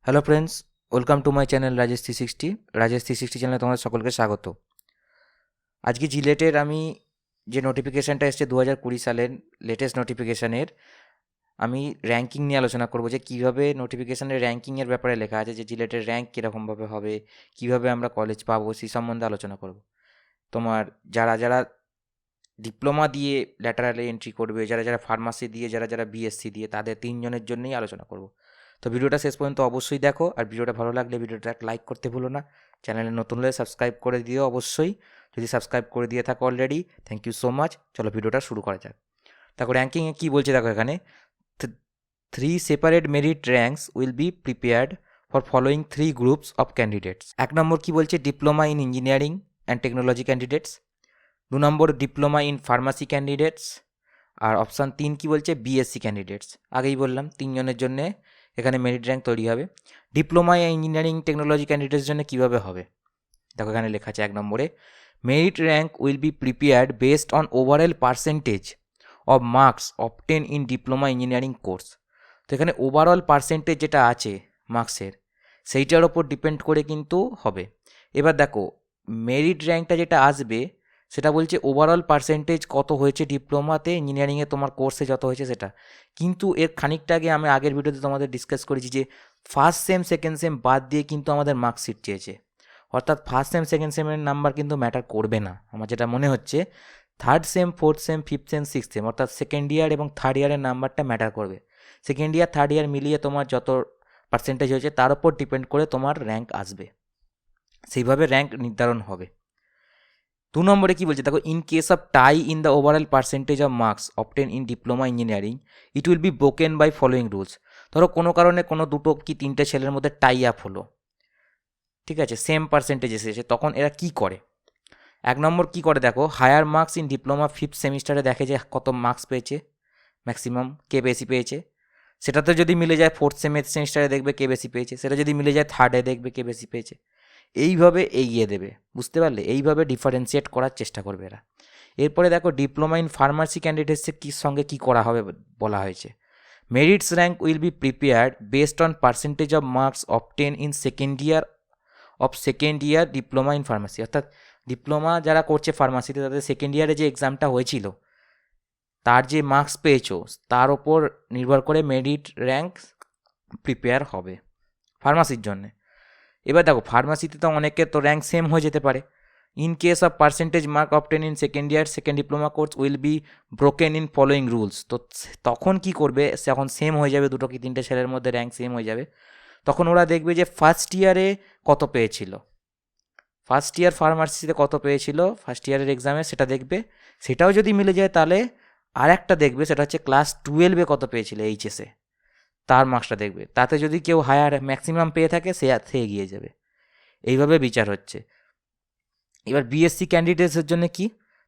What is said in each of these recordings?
Hello friends, welcome to my channel Rajesh 360 চ্যানেলে তোমাদের সকলকে স্বাগত। আজকে জিলেটের আমি যে নোটিফিকেশানটা এসছে 2020 সালের লেটেস্ট নোটিফিকেশানের, আমি র্যাঙ্কিং নিয়ে আলোচনা করব যে কীভাবে নোটিফিকেশানের র্যাঙ্কিংয়ের ব্যাপারে লেখা আছে, যে জিলেটের র্যাঙ্ক কীরকমভাবে হবে, কীভাবে আমরা কলেজ পাবো, সেই সম্বন্ধে আলোচনা করব। তোমার যারা যারা ডিপ্লোমা দিয়ে ল্যাটারালে এন্ট্রি করবে, যারা যারা ফার্মাসি দিয়ে, যারা যারা বিএসসি দিয়ে, তাদের তিনজনের জন্যই আলোচনা করব। তো ভিডিওটা শেষ পর্যন্ত অবশ্যই দেখো, আর ভিডিওটা ভালো লাগলে ভিডিওটা লাইক করতে ভুলো না। চ্যানেলে নতুন হলে সাবস্ক্রাইব করে দিও অবশ্যই, যদি সাবস্ক্রাইব করে দিয়ে থাকো already, thank you so much. চলো ভিডিওটা শুরু করা যাক। দেখো র্যাঙ্কিংয়ে কী বলছে, দেখো এখানে 3 separate merit ranks will be prepared for following 3 groups of candidates। 1 number কী বলছে, diploma in engineering and technology candidates. 2 number diploma in pharmacy candidates. আর অপশান 3 কী বলছে, বিএসসি ক্যান্ডিডেটস। আগেই বললাম তিনজনের জন্যে এখানে মেরিট র্যাঙ্ক তৈরি হবে। ডিপ্লোমা ইঞ্জিনিয়ারিং টেকনোলজি ক্যান্ডিডেটস জন্য কীভাবে হবে, দেখো এখানে লেখা আছে 1 নম্বরে, merit rank will be prepared based on overall percentage of marks obtain in diploma engineering course. তো এখানে ওভারঅল পার্সেন্টেজ যেটা আছে মার্কসের, সেইটার ওপর ডিপেন্ড করে কিন্তু হবে। এবার দেখো মেরিট র্যাঙ্কটা যেটা আসবে সেটা বলছে ওভারঅল পার্সেন্টেজ কত হয়েছে ডিপ্লোমাতে, ইঞ্জিনিয়ারিংয়ে তোমার কোর্সে যত হয়েছে সেটা। কিন্তু এর খানিকটা আগে আমি আগের ভিডিওতে তোমাদের ডিসকাস করেছি যে ফার্স্ট সেম সেকেন্ড সেম বাদ দিয়ে কিন্তু আমাদের মার্কশিট চেয়েছে, অর্থাৎ ফার্স্ট সেম সেকেন্ড সেমের নাম্বার কিন্তু ম্যাটার করবে না। আমার যেটা মনে হচ্ছে third same, fourth sem, fifth same, sixth same, অর্থাৎ সেকেন্ড ইয়ার এবং থার্ড ইয়ারের নাম্বারটা ম্যাটার করবে। সেকেন্ড ইয়ার থার্ড ইয়ার মিলিয়ে তোমার যত পার্সেন্টেজ হয়েছে তার উপর ডিপেন্ড করে তোমার র্যাঙ্ক আসবে, সেইভাবে র্যাঙ্ক নির্ধারণ হবে। 2 নম্বরে কী বলছে, দেখো in case of tie in the overall percentage of marks obtain in diploma engineering it will be broken by following rules. ধরো কোনো কারণে কোনো 2 কি 3টে ছেলের মধ্যে টাই আপ হলো, ঠিক আছে, সেম পার্সেন্টেজ এসেছে, তখন এরা কি করে। 1 নম্বর কী করে, দেখো higher marks in diploma fifth সেমিস্টারে দেখে যে কত মার্কস পেয়েছে, ম্যাক্সিমাম কে বেশি পেয়েছে, সেটাতে যদি মিলে যায় ফোর্থ সেমিস্টারে দেখবে কে বেশি পেয়েছে, সেটা যদি মিলে যায় থার্ডে দেখবে কে বেশি পেয়েছে, এইভাবে এগিয়ে দেবে। বুঝতে পারলে, এইভাবে ডিফারেন্সিয়েট করার চেষ্টা করবে এরা। এরপরে দেখো ডিপ্লোমা ইন ফার্মাসি ক্যান্ডিডেটসের কী সঙ্গে কী করা হবে বলা হয়েছে, merits rank will be prepared based on percentage of marks obtain in second year diploma in pharmacy. অর্থাৎ ডিপ্লোমা যারা করছে ফার্মাসিতে তাদের সেকেন্ড ইয়ারে যে এক্সামটা হয়েছিল তার যে মার্কস পেয়েছো তার ওপর নির্ভর করে মেরিট র্যাঙ্ক প্রিপেয়ার হবে ফার্মাসির জন্যে। এবার দেখো ফার্মাসিতে তো অনেকের তো র্যাঙ্ক সেম হয়ে যেতে পারে। In case of percentage mark obtain in second year second diploma course will be broken in following rules. তো তখন কি করবে, যখন সেম হয়ে যাবে, 2 কি 3টে ছেলের মধ্যে র্যাঙ্ক সেম হয়ে যাবে, তখন ওরা দেখবে যে ফার্স্ট ইয়ারে কত পেয়েছিল, ফার্স্ট ইয়ার ফার্মাসিতে কত পেয়েছিল ফার্স্ট ইয়ারের এক্সামে, সেটা দেখবে। সেটাও যদি মিলে যায় তাহলে আর একটা দেখবে, সেটা হচ্ছে ক্লাস 12-এ কত পেয়েছিল এইচএসে, তার মার্কসটা দেখবে। তাতে যদি কেউ হায়ার ম্যাক্সিমাম পেয়ে থাকে সে এগিয়ে যাবে। এইভাবে বিচার হচ্ছে। এবার বিএসসি ক্যান্ডিডেটসের জন্য কি,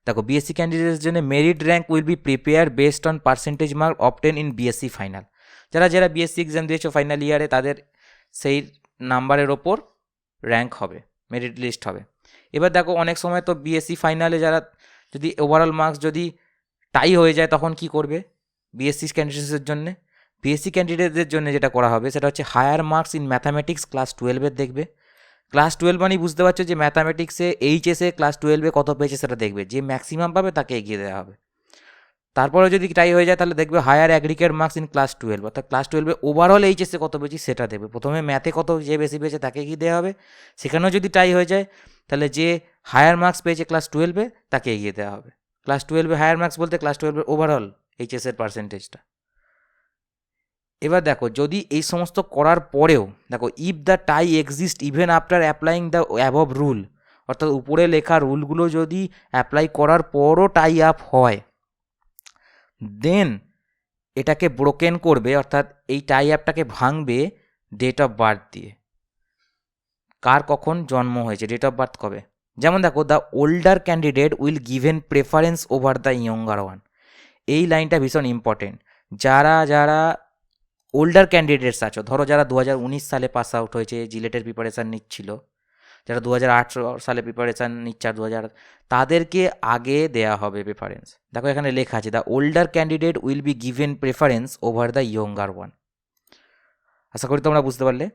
দেখো বিএসসি ক্যান্ডিডেটসের জন্য merit rank will be prepare based on percentage mark obtain in BSc final. যারা যারা বিএসসি এক্সাম দিয়েছো ফাইনাল ইয়ারে তাদের সেই নাম্বারের ওপর র্যাঙ্ক হবে, মেরিট লিস্ট হবে। এবার দেখো অনেক সময় তো বিএসসি ফাইনালে যারা যদি ওভারঅল মার্কস যদি টাই হয়ে যায় তখন কি করবে বিএসসি ক্যান্ডিডেটসের জন্য, বিএসসি ক্যান্ডিডেটদের জন্য যেটা করা হবে সেটা হচ্ছে higher marks in mathematics class 12-এর দেখবে। ক্লাস 12 মানে বুঝতে পারছো যে ম্যাথামেটিক্সে এইচএসে ক্লাস 12-এ কত পেয়েছে সেটা দেখবে, যে ম্যাক্সিমাম পাবে তাকে এগিয়ে দেওয়া হবে। তারপরে যদি টাই হয়ে যায় তাহলে দেখবে higher aggregate marks in class 12, অর্থাৎ ক্লাস 12-এ ওভারঅল এইচএসে কত পেয়েছি সেটা দেবে। প্রথমে ম্যাথে কত যে বেশি পেয়েছে তাকে এগিয়ে দেওয়া হবে, সেখানেও যদি টাই হয়ে যায় তাহলে যে হায়ার মার্কস পেয়েছে ক্লাস 12-এ তাকে এগিয়ে দেওয়া হবে। ক্লাস 12-এ হায়ার মার্কস বলতে ক্লাস 12-এর ওভারঅল এইচএসের পার্সেন্টেজটা। এবার দেখো যদি এই সমস্ত করার পরেও দেখো if the tie exist even after applying the above rule, অর্থাৎ উপরে লেখা রুলগুলো যদি অ্যাপ্লাই করার পরও টাই আপ হয়, দেন এটাকে ব্রোকেন করবে, অর্থাৎ এই টাই আপটাকে ভাঙবে ডেট অফ বার্থ দিয়ে। কার কখন জন্ম হয়েছে, ডেট অফ বার্থ কবে। যেমন দেখো the older candidate will given preference over the younger one. এই লাইনটা ভীষণ ইম্পর্টেন্ট। যারা যারা ওল্ডার ক্যান্ডিডেটস আছো, ধরো যারা 2019 সালে পাস আউট হয়েছে, জিলেটের প্রিপারেশান নিচ্ছিল, যারা 2018 সালে প্রিপারেশান নিচ্ছে আর 2000, তাদেরকে আগে দেয়া হবে প্রেফারেন্স। দেখো এখানে লেখা আছে the older candidate will be given preference over the younger one. আশা করি তোমরা বুঝতে পারলে।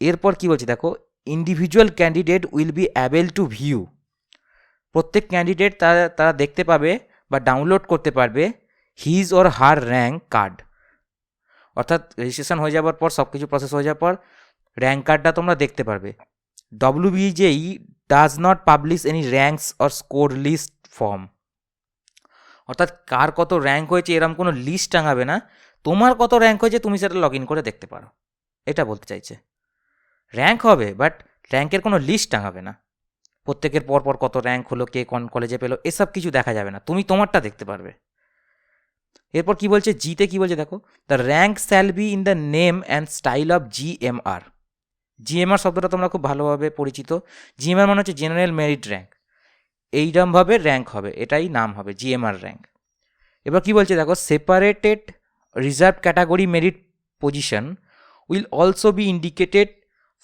এরপর কি বলছে দেখো, individual candidate will be able to view, প্রত্যেক ক্যান্ডিডেট তারা দেখতে পাবে বা ডাউনলোড করতে পারবে his or her rank card, অর্থাৎ রেজিস্ট্রেশন হয়ে যাওয়ার পর, সব কিছু প্রসেস হয়ে যাওয়ার পর র্যাঙ্ক কার্ডটা তোমরা দেখতে পারবে। WBJE does not publish any ranks or score list form, অর্থাৎ কার কত র্যাঙ্ক হয়েছে এরকম কোনো লিস্ট টাঙাবে না, তোমার কত র্যাঙ্ক হয়েছে তুমি সেটা লগ ইন করে দেখতে পারো, এটা বলতে চাইছে। র্যাঙ্ক হবে বাট র্যাঙ্কের কোনো লিস্ট টাঙাবে না, প্রত্যেকের পরপর কত র্যাঙ্ক হলো, কে কোন কলেজে পেলো, এসব কিছু দেখা যাবে না, তুমি তোমারটা দেখতে পারবে। এরপর কি বলছে, জিতে কি বলছে দেখো, the rank shall be in the name and style of GMR। GMR শব্দটা তোমরা খুব ভালোভাবে পরিচিত। GMR মানে হচ্ছে জেনারেল মেরিট র্যাঙ্ক, এইরকমভাবে র্যাঙ্ক হবে, এটাই নাম হবে GMR র্যাঙ্ক। এবার কি বলছে দেখো, separated reserve category merit position will also be indicated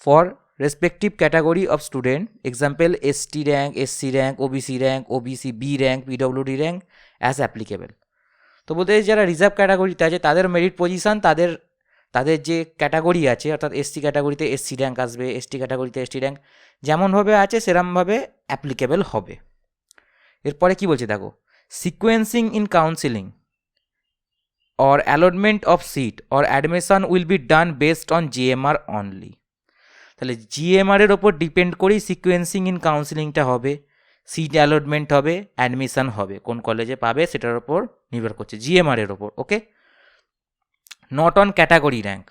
for respective category of student, example ST rank, SC rank, OBC rank, OBC B rank, PWD rank as applicable. তো বলতে যারা রিজার্ভ ক্যাটাগরিতে আছে তাদের মেরিট পজিশান, তাদের যে category আছে, অর্থাৎ SC ক্যাটাগরিতে SC র্যাঙ্ক আসবে, ST ক্যাটাগরিতে ST র্যাঙ্ক, যেমনভাবে আছে সেরমভাবে অ্যাপ্লিকেবল হবে। এরপরে কি বলছে দেখো, sequencing in counselling or allotment of seat or admission will be done based on GMR only। তাহলে GMR এর ওপর ডিপেন্ড করেই সিকোয়েন্সিং ইন কাউন্সিলিংটা হবে, সিট অ্যালটমেন্ট হবে, অ্যাডমিশন হবে, কোন কলেজে পাবে সেটার ওপর নির্ভর করছে, GMR এর ওপর। Okay, not on category rank.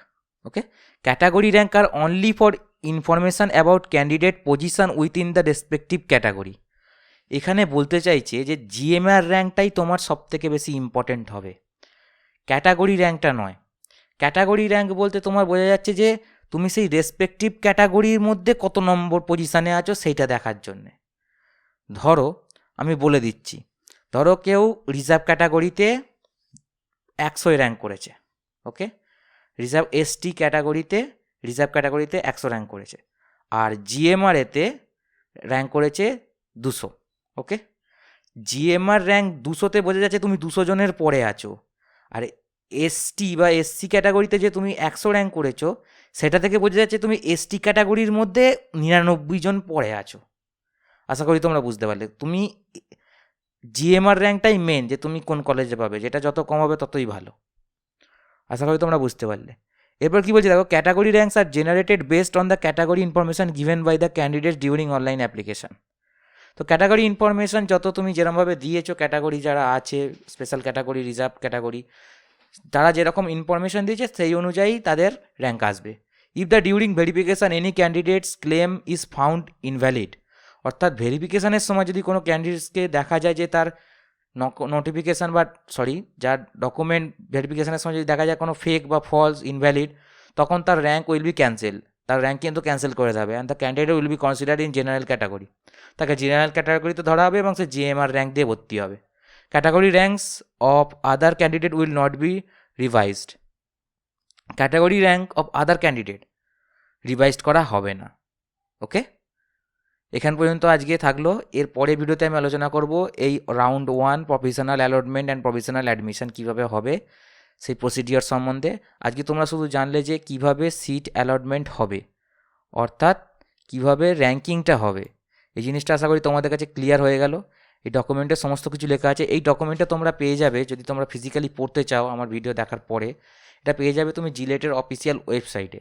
Okay, category rank আর only for information about candidate position within the respective category. এখানে বলতে চাইছে যে GMR র্যাঙ্কটাই তোমার সবথেকে বেশি ইম্পর্টেন্ট হবে, ক্যাটাগরি র্যাঙ্কটা নয়। ক্যাটাগরি র্যাঙ্ক বলতে তোমার বোঝা যাচ্ছে যে তুমি সেই রেসপেক্টিভ ক্যাটাগরির মধ্যে কত নম্বর পজিশানে আছো সেইটা দেখার জন্যে। ধরো আমি বলে দিচ্ছি, ধরো কেউ রিজার্ভ ক্যাটাগরিতে 100 র্যাঙ্ক করেছে, ওকে, রিজার্ভ ST ক্যাটাগরিতে, রিজার্ভ ক্যাটাগরিতে 100 র্যাঙ্ক করেছে, আর GMR এতে র্যাঙ্ক করেছে 200। ওকে, GMR র্যাঙ্ক 200তে বোঝা যাচ্ছে তুমি 200 জনের পরে আছো, আর ST বা SC ক্যাটাগরিতে যে তুমি 100 র্যাঙ্ক করেছো সেটা থেকে বোঝা যাচ্ছে তুমি ST ক্যাটাগরির মধ্যে 99 জন পড়ে আছো। আশা করি তোমরা বুঝতে পারলে। তুমি GMR র্যাঙ্কটাই মেন, যে তুমি কোন কলেজে পাবে, যেটা যত কম হবে ততই ভালো। আশা করি তোমরা বুঝতে পারলে। এরপর কি বলছে দেখো, category ranks are generated based on the category information given by the candidate during online application. তো ক্যাটাগরি ইনফরমেশন যত তুমি যেরকমভাবে দিয়েছো, ক্যাটাগরি যারা আছে, স্পেশাল ক্যাটাগরি, রিজার্ভ ক্যাটাগরি, তারা যেরকম ইনফরমেশন দিয়েছে সেই অনুযায়ী তাদের র্যাঙ্ক আসবে। If the during verification any candidates claim is found invalid, অর্থাৎ ভেরিফিকেশানের সময় যদি কোনো ক্যান্ডিডেটসকে দেখা যায় যে তার নোটিফিকেশান বা যার ডকুমেন্ট ভেরিফিকেশানের সময় যদি দেখা যায় কোনো ফেক বা ফলস, ইনভ্যালিড, তখন তার র্যাঙ্ক উইল বি ক্যান্সেল, তার র্যাঙ্ক কিন্তু ক্যান্সেল করে দেবে। And the candidate will be considered in general category, তাকে জেনারেল ক্যাটাগরিতে ধরা হবে এবং সে GMR র্যাঙ্ক দিয়ে ভর্তি হবে। Category ranks of other candidate will not be revised, category rank of other candidate revised করা হবে না। ওকে, এখান পর্যন্ত আজকে থাকলো। এর পরে ভিডিওতে আমি আলোচনা করব এই round 1 professional allotment and professional admission কীভাবে হবে সেই প্রসিডিওর সম্বন্ধে। আজকে তোমরা শুধু জানলে যে কিভাবে সিট অ্যালটমেন্ট হবে, অর্থাৎ কিভাবে র্যাঙ্কিংটা হবে, এই জিনিসটা আশা করি তোমাদের কাছে ক্লিয়ার হয়ে গেল। এই ডকুমেন্টে সমস্ত কিছু লেখা আছে, এই ডকুমেন্টটা তোমরা পেয়ে যাবে যদি তোমরা ফিজিক্যালি পড়তে চাও আমার ভিডিও দেখার পরে। এটা পেয়ে যাবে তুমি জিলেটের অফিসিয়াল ওয়েবসাইটে,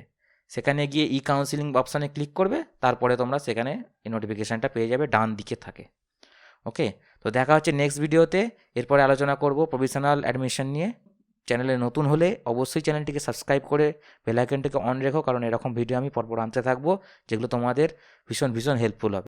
সেখানে গিয়ে কাউন্সিলিং অপশানে ক্লিক করবে, তারপরে তোমরা সেখানে এই নোটিফিকেশানটা পেয়ে যাবে, ডান দিকে থাকে। ওকে, তো দেখা হচ্ছে নেক্সট ভিডিওতে। এরপরে আলোচনা করব প্রফেশনাল অ্যাডমিশন নিয়ে। চ্যানেলে নতুন হলে অবশ্যই চ্যানেলটিকে সাবস্ক্রাইব করে বেল আইকনটিকে অন রেখো, কারণ এরকম ভিডিও আমি পরপর আনতে থাকবো যেগুলো তোমাদের ভীষণ ভীষণ হেল্পফুল হবে।